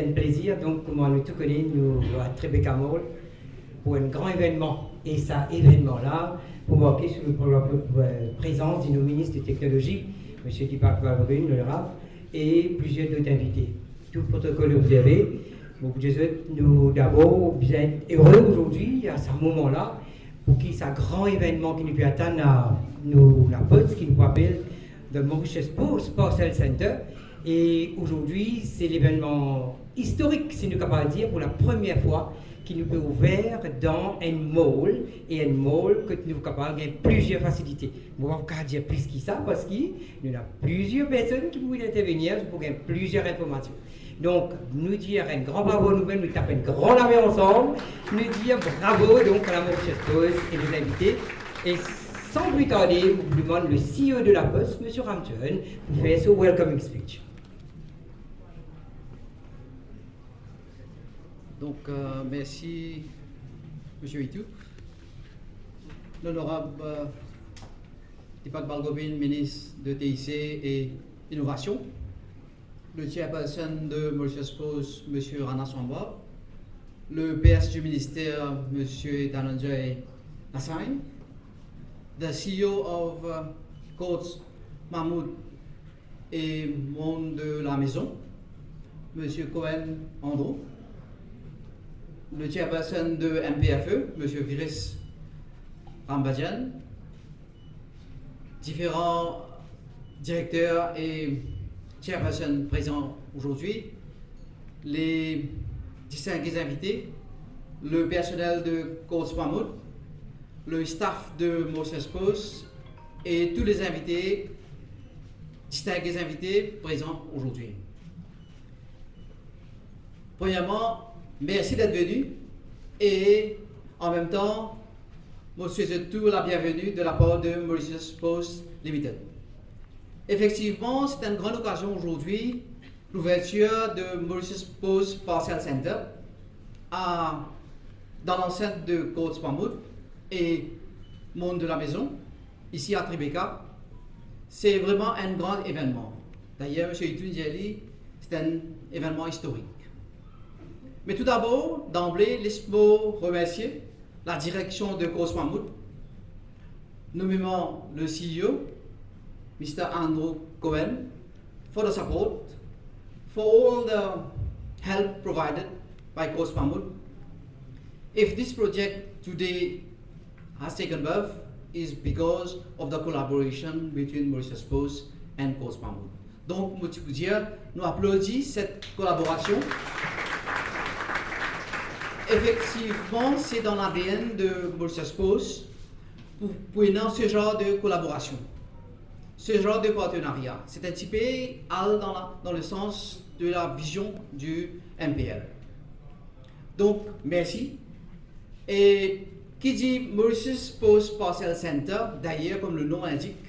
c'est un plaisir, donc, comme on tout connaît, nous, à Tribeca Mall, pour un grand événement. Et ça, événement-là, pour marquer pour la présence de nos ministres de technologie, M. Dipak Balbrune, l'honorable, et plusieurs d'autres invités. Tout le protocole observé. Donc, je souhaite nous d'abord bien heureux aujourd'hui, à ce moment-là, pour qu'il y ait un grand événement qui nous peut atteindre la poste, qui nous appelle le Mauritius Post Parcel Center. Et aujourd'hui, c'est l'événement historique, si nous pouvons dire, pour la première fois, qui nous peut ouvrir dans un mall, et un mall que nous sommes capables de plusieurs facilités. Je ne vais pas dire plus que ça, parce qu'il y a plusieurs personnes qui peuvent intervenir pour gagner plusieurs informations. Donc, nous dire un grand bravo nous-mêmes, nous taper une grande armée ensemble, nous dire bravo donc à la Mauritius Post et les invités. Et sans plus tarder, je demande le CEO de la Poste, M. Rampton, pour faire ce welcoming speech. Donc, merci, M. Itou. L'honorable Dipak Balbrune, ministre de TIC et Innovation. Le chairperson de Mauritius Post, M. Rana Samba. Le PS du ministère, M. Dhananjay Nassai. The CEO of Coates Mahmoud et Monde de la Maison, M. Cohen Andrew. Le chairperson de MPFE, M. Viris Rambadjan, différents directeurs et chairpersons présents aujourd'hui, les distingués invités, le personnel de Coates Mahmoud, le staff de Mauritius Post et tous les invités, distingués invités présents aujourd'hui. Premièrement, merci d'être venu et en même temps, je souhaite tout la bienvenue de la part de Mauritius Post Limited. Effectivement, c'est une grande occasion aujourd'hui, l'ouverture de Mauritius Post Parcel Center dans l'enceinte de Coates Mahmoud et Monde de la Maison, ici à Tribeca. C'est vraiment un grand événement. D'ailleurs, M. Itou Ndjali, c'est un événement historique. Mais tout d'abord, d'emblée, laisse-moi remercier la direction de Coates Mahmoud, nommément le CEO, Mr. Andrew Cohen, for the support, for all the help provided by Coates Mahmoud. If this project today has taken birth, is because of the collaboration between Mauritius Post and Coates Mahmoud. Donc, je peux dire, nous applaudissons cette collaboration. Effectivement, c'est dans l'ADN de Mauritius Post pour ce genre de collaboration, ce genre de partenariat. C'est un petit peu dans le sens de la vision du MPL. Donc, merci. Et qui dit Mauritius Post Parcel Center, d'ailleurs, comme le nom indique,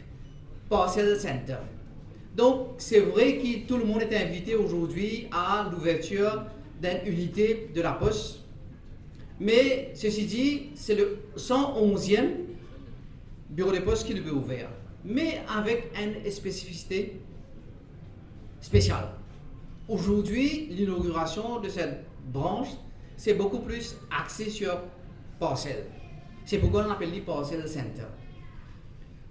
Parcel Center. Donc, c'est vrai que tout le monde est invité aujourd'hui à l'ouverture d'une unité de la Poste. Mais, ceci dit, c'est le 111e bureau de poste qui est ouvert, mais avec une spécificité spéciale. Aujourd'hui, l'inauguration de cette branche, c'est beaucoup plus axé sur parcelle. C'est pourquoi on appelle les Parcel Center.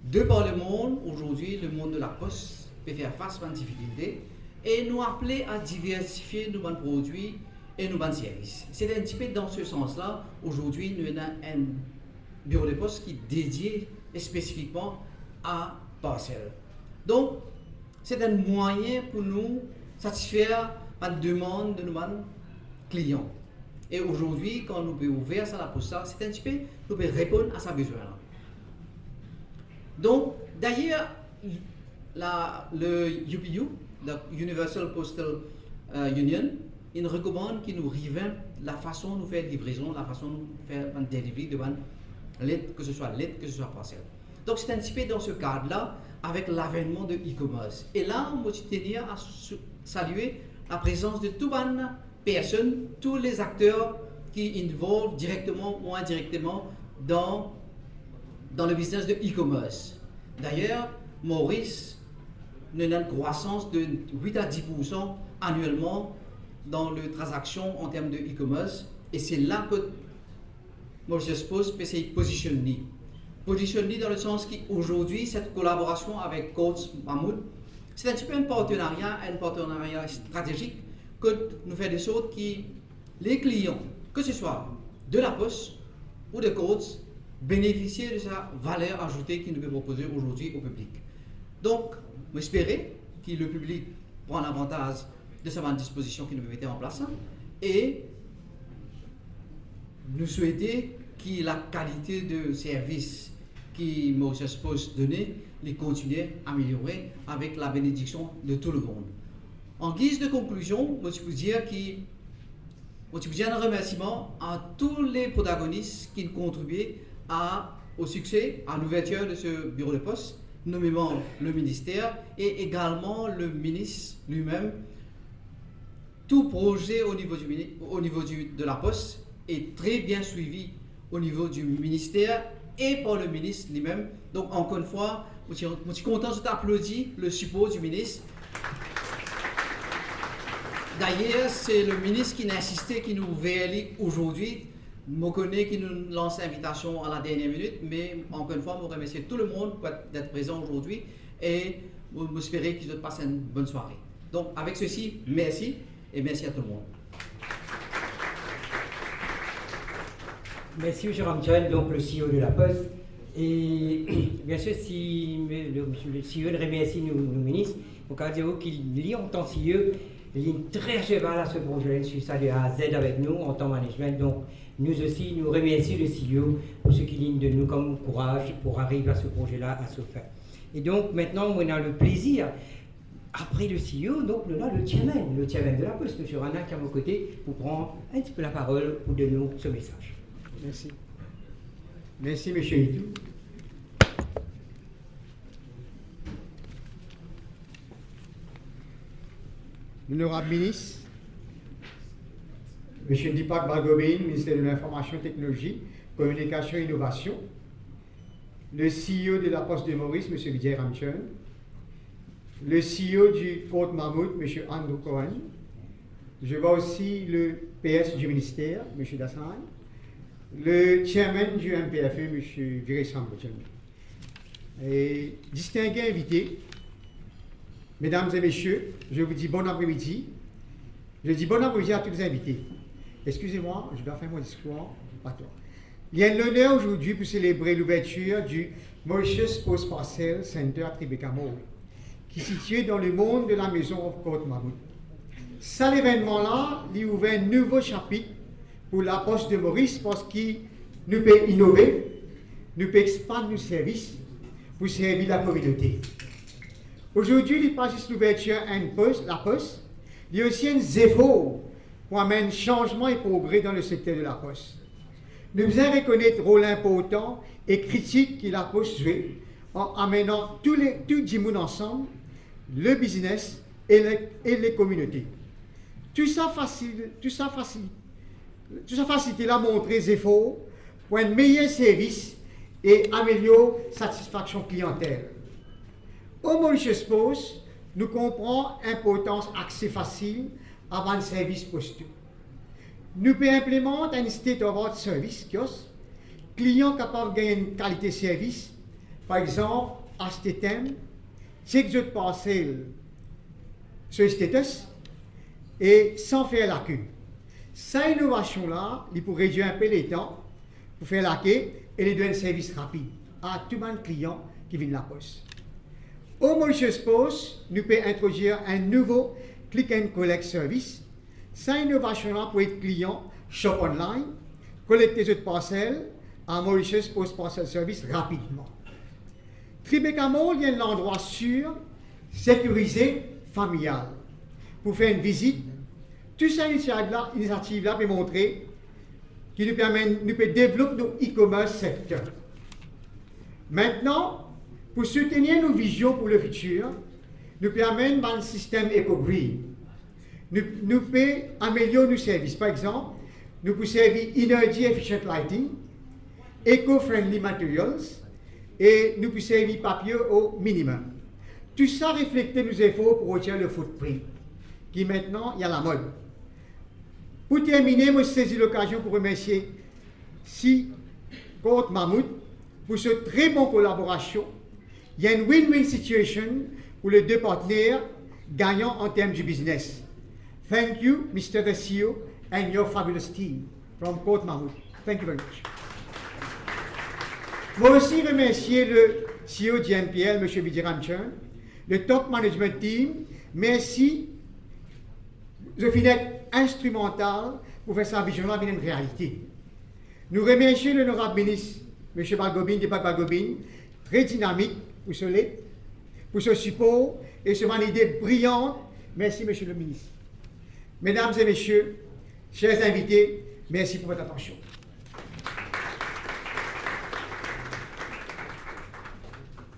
De par le monde, aujourd'hui, le monde de la poste peut faire face à une difficulté et nous appeler à diversifier nos produits et nos services. C'est un petit peu dans ce sens-là. Aujourd'hui, nous avons un bureau de poste qui est dédié spécifiquement à parcelle. Donc, c'est un moyen pour nous satisfaire la demande de nos clients. Et aujourd'hui, quand nous pouvons ouvrir ça, la poste, c'est un petit peu, nous pouvons répondre à sa besoin-là. Donc, d'ailleurs, le UPU, le Universal Postal Union, il recommande qu'il nous revient la façon de nous faire livraison, la façon de nous faire un delivery de lettre, que ce soit lettre, que ce soit parcelle. Donc, c'est un petit peu dans ce cadre-là, avec l'avènement de e-commerce. Et là, moi, je tenir à saluer la présence de toutes les personnes, tous les acteurs qui involvent directement ou indirectement dans le business de e-commerce. D'ailleurs, Maurice a une croissance de 8 à 10% annuellement dans les transactions en termes de e-commerce. Et c'est là que Mauritius Post peut se positionner. Positionner dans le sens qu'aujourd'hui, cette collaboration avec Coach Mahmoud, c'est un petit peu un partenariat stratégique que nous faisons de sorte que les clients, que ce soit de la Poste ou de Coach, bénéficient de sa valeur ajoutée qu'il nous peut proposer aujourd'hui au public. Donc, j'espère que le public prend l'avantage de cette disposition qu'il nous mettait en place et nous souhaitons que la qualité de service que Mauritius Post donnait les continue à améliorer avec la bénédiction de tout le monde. En guise de conclusion, je peux dire un remerciement à tous les protagonistes qui ont contribué au succès, à l'ouverture de ce bureau de poste, nommément le ministère et également le ministre lui-même. Tout projet au niveau de la Poste est très bien suivi au niveau du ministère et par le ministre lui-même. Donc encore une fois, je suis content d'applaudir le support du ministre. D'ailleurs, c'est le ministre qui a insisté, qui nous veille aujourd'hui. Je connais qui nous lance l'invitation à la dernière minute, mais encore une fois, je remercie tout le monde d'être présent aujourd'hui et j'espère qu'ils passent une bonne soirée. Donc avec ceci, merci et merci à tout le monde. Merci M. Ramchal, donc le CEO de la Poste. Et bien sûr, si le CEO remercie nos ministres, on peut dire qu'il lit en tant que CEO, il est très cheval à ce projet, il suit ça de A à Z avec nous en tant que management. Donc nous aussi, nous remercions le CEO pour ce qu'il donne de nous comme courage pour arriver à ce projet-là à se faire. Et donc maintenant, on a le plaisir, après le CEO, donc on a le chairman de la Poste, M. Rana, qui est à mon côté, pour prendre un petit peu la parole pour donner nous ce message. Merci. Merci, M. Hitou. L'honorable ministre, M. Dipak Balgobin, ministre de l'Information, Technologie, Communication et Innovation, le CEO de la Poste de Maurice, M. Vijay Ramchand, le CEO du Coach Mahmoud, M. Andrew Cohen, je vois aussi le PS du ministère, M. Dassan, le chairman du MPFE, M. Viré Sambodjan. Et distingués invités, mesdames et messieurs, je vous dis bon après-midi. Je dis bon après-midi à tous les invités. Excusez-moi, je dois faire mon discours. Attends. Il y a l'honneur aujourd'hui pour célébrer l'ouverture du Mauritius Post Parcel Center à Tribeca Mall, qui est situé dans le monde de la maison of Coach Mahmoud. Ça, l'événement-là, il ouvre un nouveau chapitre pour la Poste de Maurice parce qu'il nous peut innover, nous peut expandre nos services pour servir la communauté. Aujourd'hui, il n'est pas juste l'ouverture de la Poste, il y a aussi un effort pour amener changement et progrès dans le secteur de la Poste. Nous devons reconnaître le rôle important et critique que la Poste joue en amenant tout le monde ensemble, le business et les communautés. Tout ça facilite la montrer des efforts pour un meilleur service et améliorer la satisfaction clientèle. Au Mauritius Post, nous comprenons l'importance d'accès facile avant le service postal. Nous pouvons implémenter un state of art service kiosque, client capable de gagner une qualité de service, par exemple, acheter thème, check de parcelle sur le status et sans faire la queue. Cette innovation-là, il pourrait réduire un peu les temps pour faire la queue et les donner un service rapide à tout le monde client qui vient de la Poste. Au Mauritius Post, nous pouvons introduire un nouveau click and collect service. Cette innovation-là pour être client shop online, collecter des parcelles à Mauritius Post Parcel Service rapidement. Tribeca Mall est un endroit sûr, sécurisé, familial. Pour faire une visite, toute cette initiative-là peut montrer qu'il nous permet de développer nos e-commerce secteur. Maintenant, pour soutenir nos visions pour le futur, nous permettons un système éco-green. Nous pouvons améliorer nos services. Par exemple, nous pouvons servir Energy Efficient Lighting, Eco-Friendly Materials, et nous pouvons servir papier au minimum. Tout ça reflète nos efforts pour retirer le footprint, qui maintenant est à la mode. Pour terminer, je saisis l'occasion pour remercier Côte Mahmoud pour cette très bonne collaboration. Il y a une win-win situation pour les deux partenaires gagnants en termes du business. Thank you, Mr. the CEO, and your fabulous team from Côte Mahmoud. Thank you very much. Je veux aussi remercier le CEO d'IMPL, M. Vijay Ramcharan, le top management team. Merci. Je finis instrumental pour faire sa vision une réalité. Nous remercions l'honorable ministre, M. Balgobin, Deepak Balgobin, très dynamique pour ce support et ce idée brillante. Merci, M. le ministre. Mesdames et messieurs, chers invités, merci pour votre attention.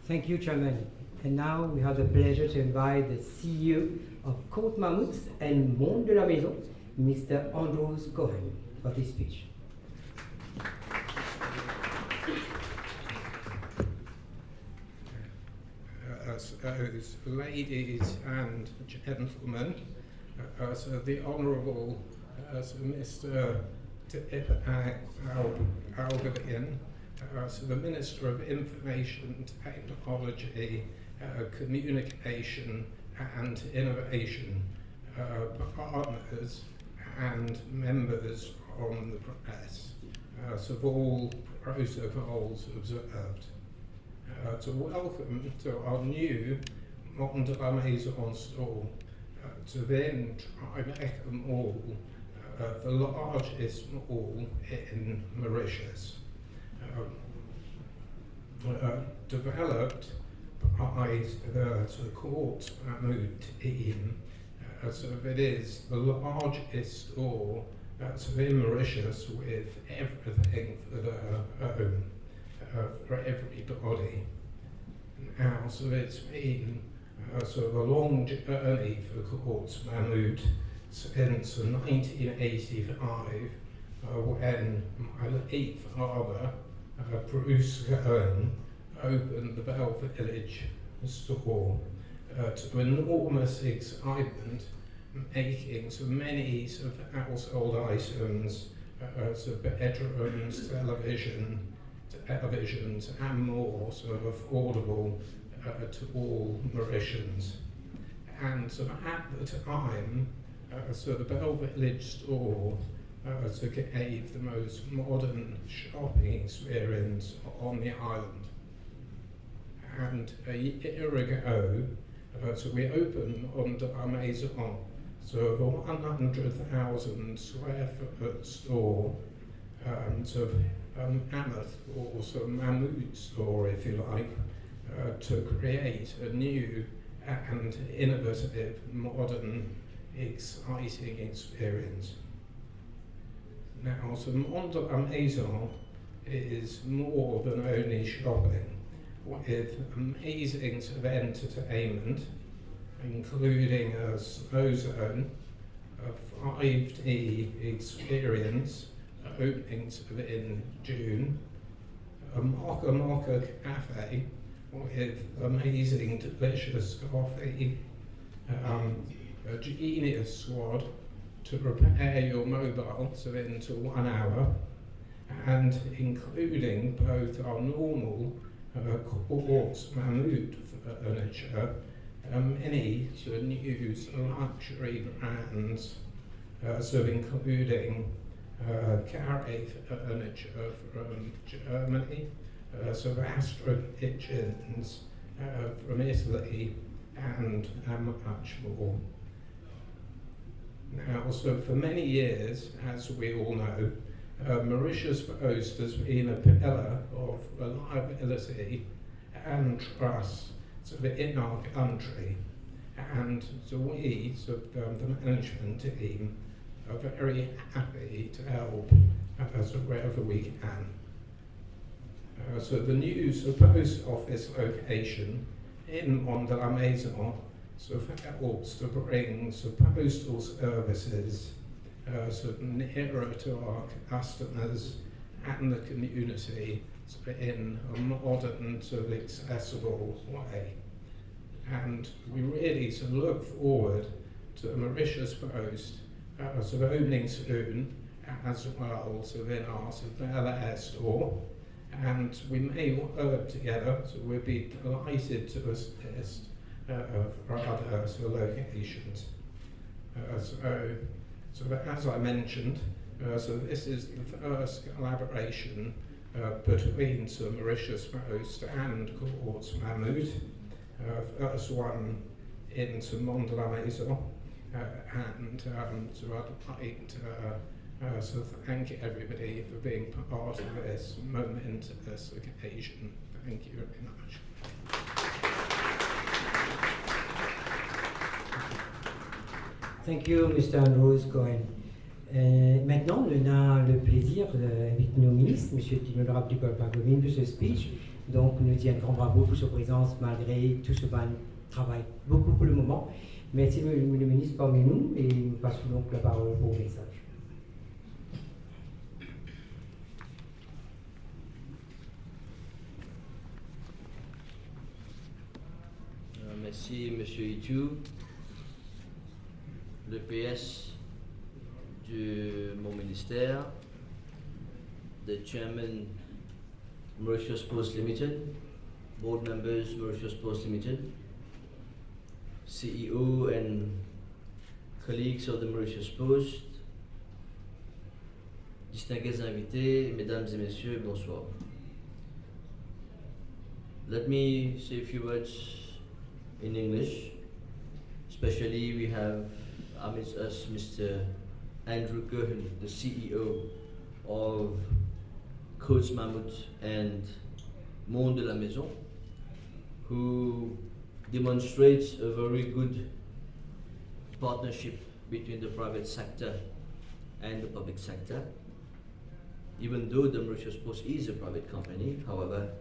Thank you, Chairman. And now we have the pleasure to invite the CEO of Côte Mahmoud and Monde de la Maison, Mr. Andrews Cohen, for this speech. Ladies and gentlemen, so the Honourable Mr. Al-Gabian, so the Minister of Information Technology, Communication and Innovation, partners and members on the press, so all protocols observed. To welcome to our new Monde de la Maison store, to then Tribeca Mall, the largest mall in Mauritius. Developed by the Côte Mahmoud team, so it is the largest store in Mauritius with everything for their own, for everybody. Now, so it's been sort of a long journey for Côte Mahmoud since 1985, when my late father, Bruce Cohen, opened the Belle Village store to enormous excitement, making so many sort of household items, so bedrooms, televisions and more sort of affordable to all Mauritians. And so at the time, so the Belle Village store so gave the most modern shopping experience on the island. And a year ago, so we opened Monde de la Maison, so a 100,000 square foot store, so Mammoth or so Mahmoud store, if you like, to create a new and innovative, modern, exciting experience. Now, so Monde de la Maison is more than only shopping, with amazing sort of entertainment, including a snow zone, a 5D experience opening sort of in June, a Mocha Mocha cafe with amazing, delicious coffee, a genius squad to repair your mobile so into 1 hour, and including both our normal Côte Mahmoud furniture, many sort of new luxury brands, so including Carré furniture from Germany, so Astra kitchens from Italy, and much more. Now, so for many years, as we all know, Mauritius Post has been a pillar of reliability and trust sort of in our country, and so we, so the management team, are very happy to help so wherever we can. So the new post office location in Monde de la Maison so helps to bring postal services nearer to our customers and the community in a modern, accessible way. And we really look forward to Mauritius Post sort of opening soon as well, sort of in our sort of LS store. And we may work together, so we'll be delighted to assist for other sort of locations. So as I mentioned, so this is the first collaboration between Mauritius Post and Courts Mahmoud. First one in Mont de la Maison, and so I'd like to so thank everybody for being part of this momentous occasion. Thank you very much. Thank you, Mr. Andrews Cohen. Maintenant, on a le plaisir avec nos ministres, M. l'honorable Dibol Pargomin, pour ce speech. Donc, nous disons un grand bravo pour sa présence, malgré tout ce bon travail. Beaucoup pour le moment. Merci, le ministre, parmi nous, et nous passons donc la parole pour le message. Merci, M. Itu. Le PS de mon ministère, the Chairman Mauritius Post Limited, Board Members Mauritius Post Limited, CEO and colleagues of the Mauritius Post, distingués invités, mesdames et messieurs, bonsoir. Let me say a few words in English. Especially we have amidst us Mr. Andrew Cohen, the CEO of Coats Mahmoud and Mont de la Maison, who demonstrates a very good partnership between the private sector and the public sector. Even though the Mauritius Post is a private company, however,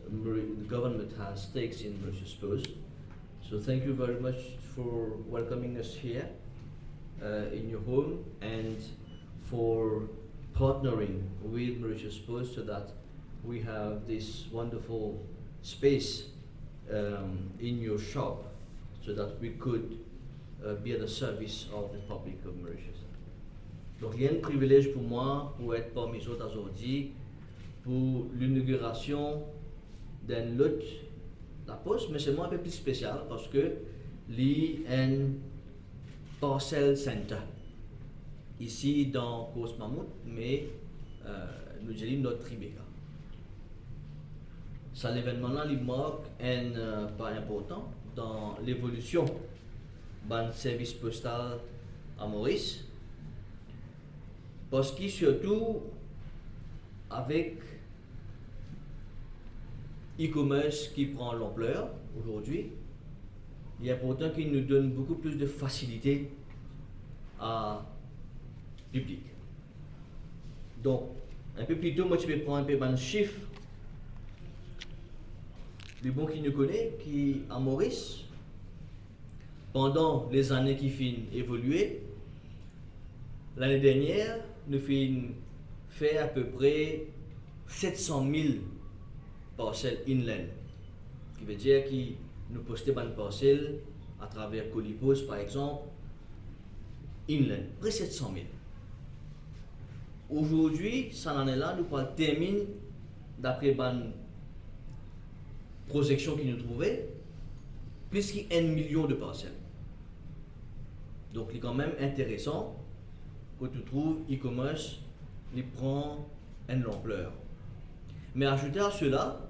the government has stakes in Mauritius Post. So thank you very much for welcoming us here in your home and for partnering with Mauritius Post so that we have this wonderful space in your shop so that we could be at the service of the public of Mauritius. Donc il y a un privilège pour moi pour être parmi vous aujourd'hui pour l'inauguration d'un lot la poste, mais c'est moi un peu plus spécial parce que il y a un parcel center ici dans Coats Mahmoud, mais nous avons notre Tribeca. Ça l'événement-là, il marque un pas important dans l'évolution du service postal à Maurice, parce que surtout avec e-commerce qui prend l'ampleur aujourd'hui, il est important qu'il nous donne beaucoup plus de facilité à public. Donc, un peu plus tôt, moi je vais prendre un peu de chiffres. Le bon qui nous connaît, qui à Maurice, pendant les années qui finissent évoluer, l'année dernière, nous avons fait à peu près 700 000 parcelles inland, qui veut dire que nous postons des parcelles à travers Colipos par exemple, inland, près 700 000. Aujourd'hui, cette année-là, nous terminons d'après la projection qui nous trouvait, plus qu'1 million de parcelles. Donc, c'est quand même intéressant que tu trouves e-commerce, il prend une ampleur. Mais ajouter à cela,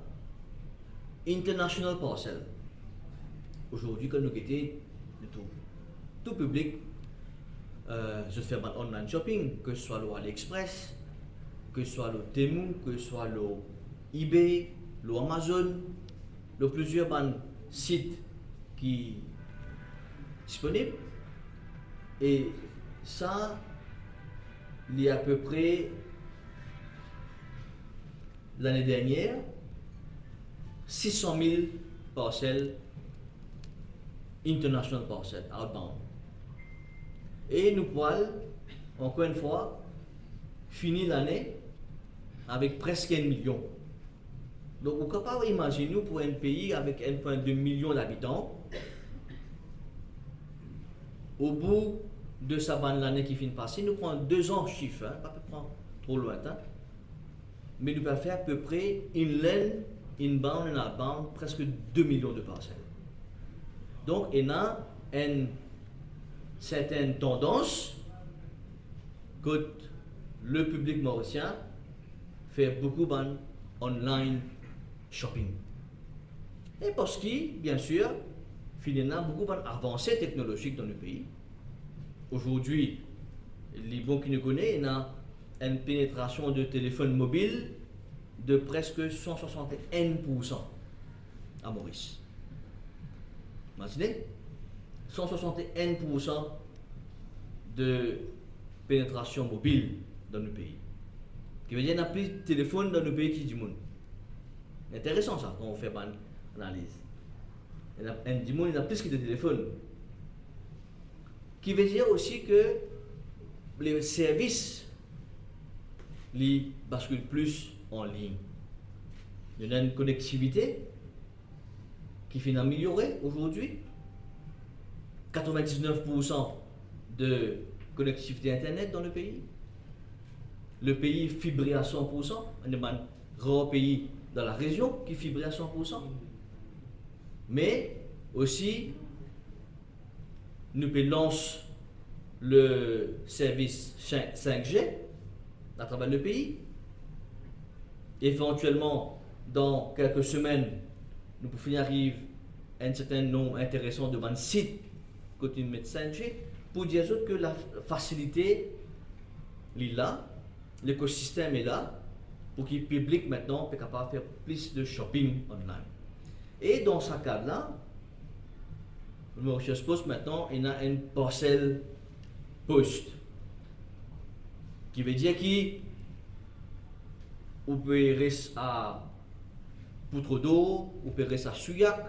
International Parcel. Aujourd'hui, quand nous étions tout public, je fais mon online shopping, que ce soit le AliExpress, que ce soit le Temu, que ce soit le eBay, le Amazon, le plusieurs sites qui sont disponibles. Et ça, il y a à peu près l'année dernière 600 000 parcelles international parcelles outbound. Et nous pouvons, encore une fois, finir l'année avec presque 1 million. Donc, vous pouvez pas imaginer pour un pays avec 1,2 million d'habitants, au bout de sa bande l'année qui vient de passer, nous prenons 2 ans chiffre, hein, pas prendre trop lointain, mais nous pouvons faire à peu près une laine, une bande, une bande, presque 2 millions de parcelles. Donc, il y a une certaine tendance que le public mauricien fait beaucoup de online shopping. Et parce que, bien sûr, il y a beaucoup d'avancées technologiques dans le pays. Aujourd'hui, les bons qui nous connaissent, il y a une pénétration de téléphones mobiles de presque 161% à Maurice. Imaginez, 161% de pénétration mobile dans le pays. Ce qui veut dire qu'il y a plus de téléphones dans le pays qui du monde. Intéressant ça, quand on fait une analyse. Il y a plus que de téléphones. Ce qui veut dire aussi que les services les basculent plus en ligne. Il y a une connectivité qui fait améliorer aujourd'hui. 99% de connectivité Internet dans le pays. Le pays fibré à 100%. On est un grand pays dans la région qui fibré à 100%. Mais aussi, nous lançons le service 5G à travers le pays. Éventuellement, dans quelques semaines, nous pouvons arriver à un certain nombre intéressant de sites côté de 5G pour dire que la facilité est là, l'écosystème est là, pour que le public maintenant soit capable de faire plus de shopping online. Et dans ce cadre-là, le Mauritius Post maintenant, il a une parcelle post. Qui veut dire qu'on peut rester à Poutreau, on peut rester à Souillac,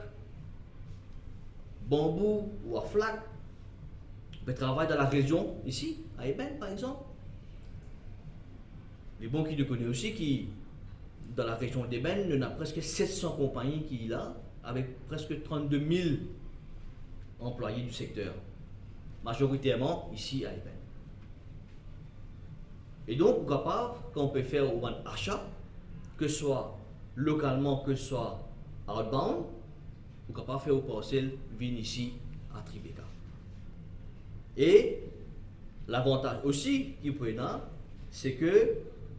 Bambou ou à Flac. On peut travailler dans la région, ici, à Eben par exemple. Les bons qui nous connaissent aussi, qui dans la région d'Eben, il y a presque 700 compagnies qui sont là, avec presque 32 000 employés du secteur, majoritairement ici à Eben. Et donc, capable, quand on peut faire un achat, que ce soit localement, que ce soit outbound, on peut capable faire au parcelle venir ici à Tribeca. Et l'avantage aussi qu'il peut y avoir, c'est que,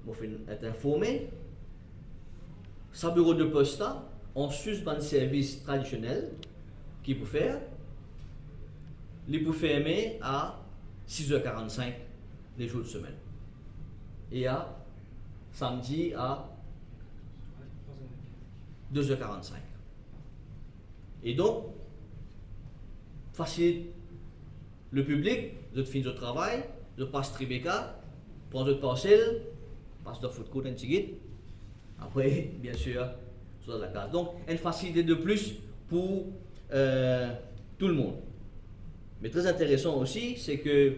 on fait être informé, sa bureau de poste en sus d'un service traditionnel qu'il peut faire, il peut fermer à 6h45 les jours de semaine. Et à samedi à 2h45. Et donc, facilite le public, de finir le travail, de passer Tribeca, prendre votre parcelle, passe de foot court un petit guide. Après, bien sûr, sur la case. Donc, une facilité de plus pour tout le monde. Mais très intéressant aussi, c'est que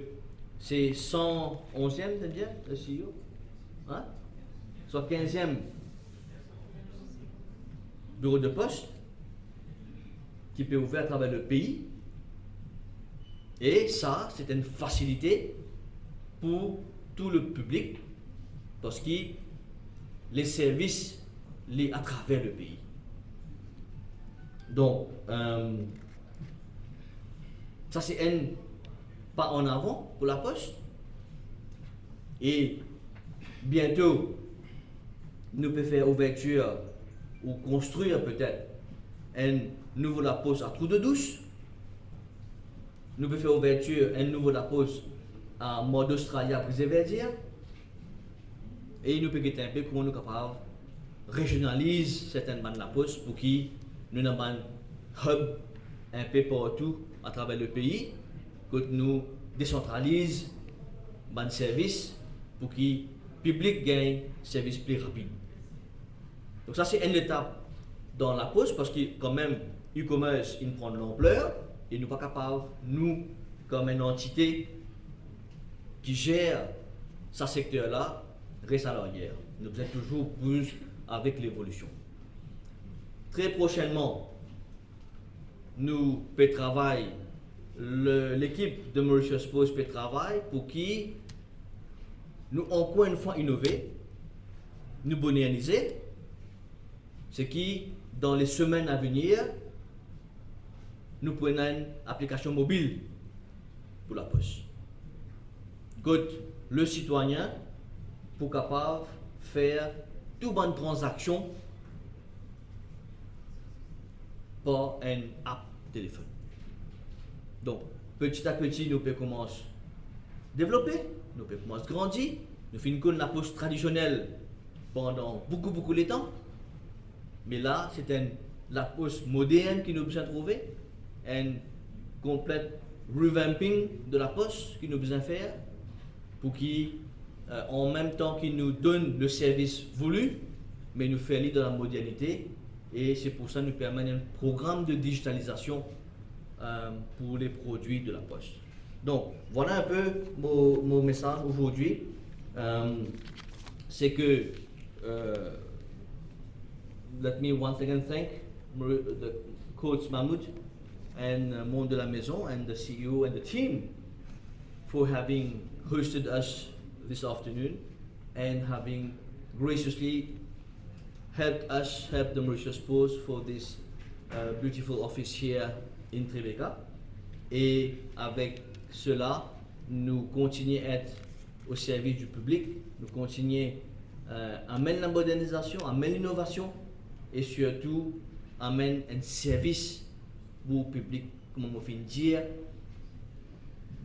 c'est 111e, c'est bien, le CEO, hein? Soit 15e bureau de poste qui peut ouvrir à travers le pays. Et ça, c'est une facilité pour tout le public parce que les services les à travers le pays. Donc, ça c'est un pas en avant pour la poste. Et bientôt, nous pouvons faire ouverture ou construire peut-être un nouveau la poste à Trou-de-Douce. Nous pouvons faire ouverture un nouveau la poste à Mode Australia Brisé-Verdière. Et nous pouvons un peu comment nous sommes capables de régionaliser certaines bandes de la poste pour que nous avons un hub un peu partout à travers le pays, que nous décentralisons les services pour que le public gagne un service plus rapide. Donc ça c'est une étape dans la poste parce que quand même e-commerce il prend de l'ampleur et nous ne sommes pas capables, nous comme une entité qui gère ce secteur-là, reste à l'arrière. Nous sommes toujours plus avec l'évolution. Très prochainement, nous pouvons travailler l'équipe de Mauritius Post peut travailler pour qui nous encore une fois innover, nous moderniser, ce qui dans les semaines à venir nous prenons une application mobile pour la poste. Que le citoyen pour capable faire toute bonne transaction par une app téléphone. Donc, petit à petit, nous pouvons commencer à développer, nous pouvons commencer à grandir, nous finissons la poste traditionnelle pendant beaucoup de temps. Mais là, c'est la poste moderne qui nous besoin de trouver, un complète revamping de la poste qui nous besoin de faire pour qui, en même temps qu'il nous donne le service voulu, mais nous fait aller dans la modernité. Et c'est pour ça que nous permettons un programme de digitalisation pour les produits de la poste. Donc, voilà un peu mon message aujourd'hui. C'est que, let me once again thank the coach Mahmoud and Monde de la Maison and the CEO and the team for having hosted us this afternoon and having graciously helped the Mauritius Post for this beautiful office here in Tribeca. Et avec cela, nous continuons à être au service du public, nous continuons à amener la modernisation, à amener l'innovation et surtout à amener un service pour le public, comme on vient de dire.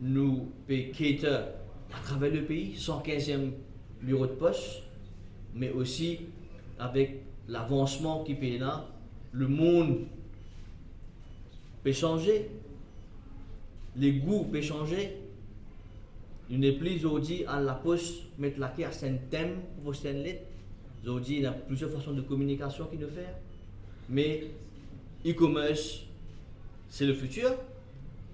Nous pouvons cater à travers le pays, 115e bureau de poste, mais aussi avec l'avancement qui peut là, le monde peut changer, les goûts peuvent changer. Nous n'est plus aujourd'hui à la poste mettre la carte à un thème pour une lettre. Aujourd'hui, il y a plusieurs façons de communication qui nous faire. Mais e-commerce, c'est le futur.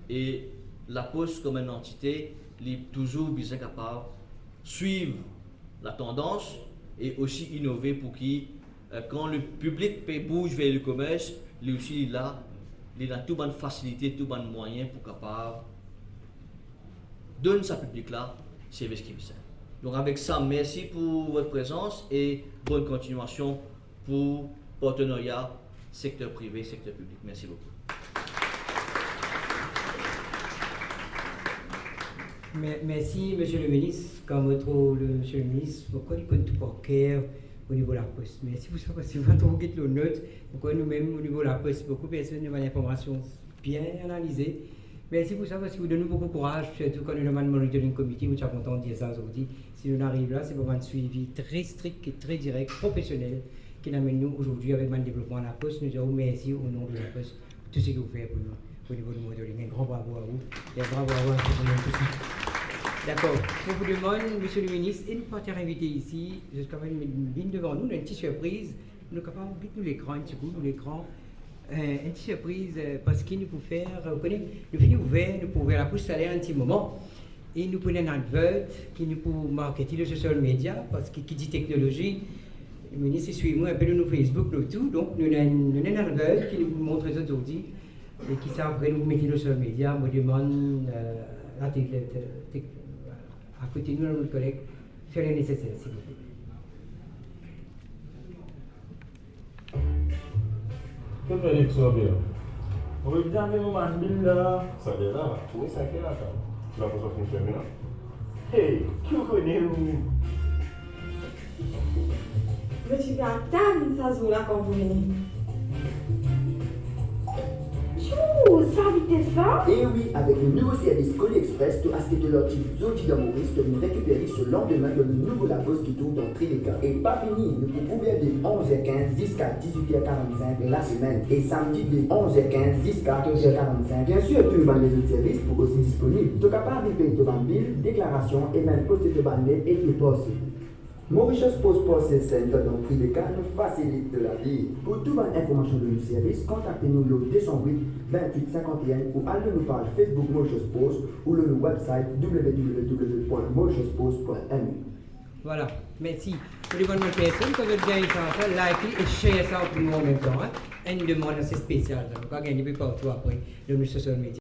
Et la poste comme une entité, est toujours bien capable de suivre la tendance et aussi innover pour qui, quand le public bouge vers le commerce, lui aussi là, il a toute bonne facilité, tout bon moyen pour capable donner sa public là service qui besoin. Donc avec ça, merci pour votre présence et bonne continuation pour partenariat secteur privé, secteur public. Merci beaucoup. Merci, Monsieur le Ministre. Comme Monsieur le Ministre, pourquoi il compte tout par cœur au niveau de la poste. Merci pour ça, parce que quand on quitte le note, pourquoi nous-mêmes, au niveau de la poste, beaucoup de personnes nous ont une information bien analysée. Merci pour ça, parce que vous donnez beaucoup de courage, surtout quand nous demandons le monitoring committee, nous sommes contents de dire ça aujourd'hui. Si nous arrivons là, c'est pour un suivi très strict et très direct, professionnel, qui nous amène nous aujourd'hui avec le développement de la poste. Nous disons merci au nom de la poste, tout ce que vous faites pour nous, au niveau du monitoring. Un grand bravo à vous, et un bravo à vous pour tout ça. D'accord. Je vous demande, Monsieur le Ministre, et nous partons inviter ici, jusqu'à même une ligne devant nous, une petite surprise. Nous sommes capables de nous l'écran, un petit coup, nous l'écran. Une petite surprise, parce que nous pouvons faire, vous connaissez, nous finissons ouvert, nous pouvons ouvrir la pousse salaire un petit moment. Et nous prenons un advert qui nous peut marketer le social media, parce que qui dit technologie, le ministre suit-moi un peu de nos Facebook, nous tout. Donc nous avons un advert qui nous montre aujourd'hui, et qui ça après nous mettre le social media, me demande à côté de nous, notre collègue, faire le nécessaire, s'il vous plaît. Que fait ça bien? On veut bien que mon mobile là, ça est là, oui, ça est là. La chose fonctionne là. Hey, qui vous connaît vous? Je suis à table, ça se là quand vous venez. Ça habite ça? Et oui, avec le nouveau service Colis Express, tu as acheté leur type Zodi dans Maurice, tu viens récupérer ce lendemain le nouveau Lagos qui tourne dans Tribeca. Et pas fini, nous pouvons ouvrir de 11h15 jusqu'à 18h45 la semaine et samedi de 11h15 jusqu'à 12h45. Bien sûr, tous les autres services pour aussi disponibles. Tu es capable de payer ton bill, déclaration et même poster ton balai et le poste. Mauritius Post Parcel Center dans Tribeca nous facilite la vie. Pour toute bonne information de nos services, contactez-nous le 208 28 51 ou allez nous par Facebook Mauritius Post ou le website www.mauritiuspost.mu. Voilà, merci. Pour les bonnes personnes, quand vous avez ça, like et share ça pour nous en même temps. Une demande assez spéciale. Donc, on va gagner partout après le social media.